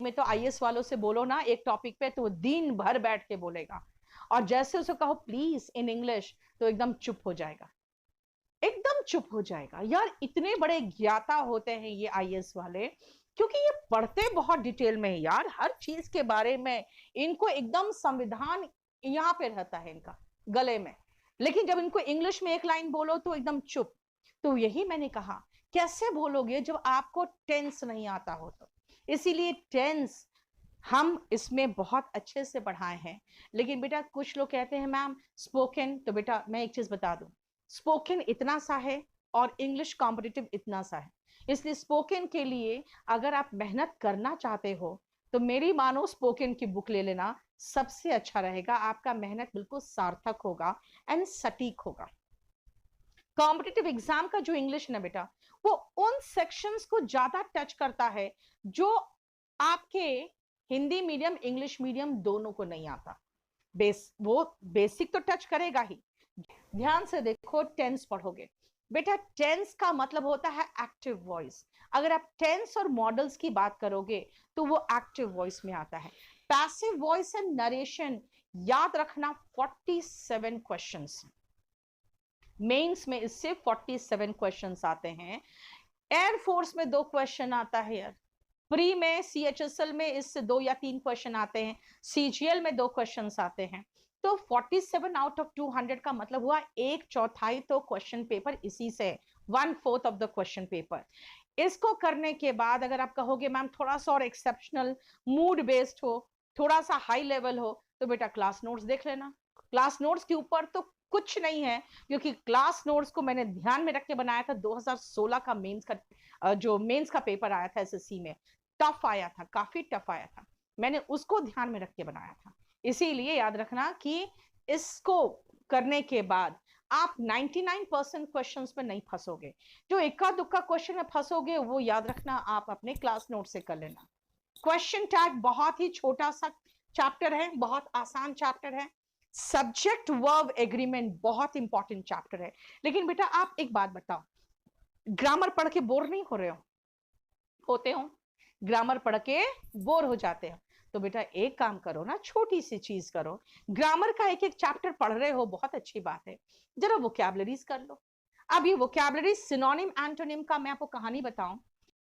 में तो आईएएस वालों से बोलो ना एक टॉपिक पे तो वो दिन भर बैठ के बोलेगा, और जैसे उसे कहो प्लीज इन इंग्लिश तो एकदम चुप हो जाएगा, एकदम चुप हो जाएगा। यार इतने बड़े ज्ञाता होते हैं ये आईएएस वाले, क्योंकि ये पढ़ते बहुत डिटेल में है यार, हर चीज के बारे में इनको एकदम संविधान यहाँ पे रहता है इनका गले में। लेकिन जब इनको इंग्लिश में एक लाइन बोलो तो एकदम चुप। तो यही मैंने कहा, कैसे बोलोगे जब आपको टेंस नहीं आता हो तो। इसीलिए टेंस हम इसमें बहुत अच्छे से पढ़ाए हैं। लेकिन बेटा कुछ लोग कहते हैं मैम स्पोकन, तो बेटा मैं एक चीज बता दूं, स्पोकन इतना सा है और इंग्लिश कॉम्पिटिटिव इतना सा है। इसलिए स्पोकन के लिए अगर आप मेहनत करना चाहते हो तो मेरी मानो स्पोकन की बुक ले लेना, सबसे अच्छा रहेगा, आपका मेहनत बिल्कुल सार्थक होगा एंड सटीक होगा। कॉम्पिटिटिव एग्जाम का जो इंग्लिश ना बेटा, वो उन सेक्शंस को ज्यादा टच करता है जो आपके हिंदी मीडियम इंग्लिश मीडियम दोनों को नहीं आता। वो बेसिक तो टच करेगा ही। ध्यान से देखो, टेंस पढ़ोगे बेटा, टेंस का मतलब होता है एक्टिव वॉइस। अगर आप टेंस और मॉडल्स की बात करोगे तो वो एक्टिव वॉइस में आता है। पैसिव वॉइस एंड नरेशन याद रखना 47 क्वेश्चंस, मेंस में इससे 47 क्वेश्चंस आते हैं। एयरफोर्स में 2 क्वेश्चन आता है यार, प्री में सीएचएसएल में इससे 2 या 3 क्वेश्चन आते हैं, सीजीएल में 2 क्वेश्चंस आते हैं। तो 47 आउट ऑफ 200 का मतलब हुआ 1/4 तो क्वेश्चन पेपर इसी से, 1/4 ऑफ द क्वेश्चन पेपर। इसको करने के बाद अगर आप कहोगे मैम थोड़ा सा और एक्सेप्शनल मूड बेस्ड हो, थोड़ा सा हाई लेवल हो, तो बेटा क्लास नोट्स देख लेना। क्लास नोट्स के ऊपर तो कुछ नहीं है, क्योंकि क्लास नोट्स को मैंने ध्यान में रख के बनाया था। 2016 का मेंस का जो मेंस का पेपर आया था एसएससी में, टफ आया था, काफी टफ आया था, मैंने उसको ध्यान में रख के बनाया था। इसीलिए याद रखना कि इसको करने के बाद आप 99% क्वेश्चंस में नहीं फंसोगे। जो इक्का दुक्का क्वेश्चन में फंसोगे वो याद रखना आप अपने क्लास नोट से कर लेना। क्वेश्चन टैग बहुत ही छोटा सा चैप्टर है, बहुत आसान चैप्टर है। सब्जेक्ट वर्ब एग्रीमेंट बहुत इंपॉर्टेंट चैप्टर है। लेकिन बेटा आप एक बात बताओ, ग्रामर पढ़ के बोर नहीं हो रहे होते हो? ग्रामर पढ़ के बोर हो जाते हो तो बेटा एक काम करो ना, छोटी सी चीज करो। ग्रामर का एक एक चैप्टर पढ़ रहे हो, बहुत अच्छी बात है, जरा वोकैबुलरीज कर लो। अब ये वोकैबुलरी सिनोनिम एंटोनिम का मैं आपको कहानी बताऊं,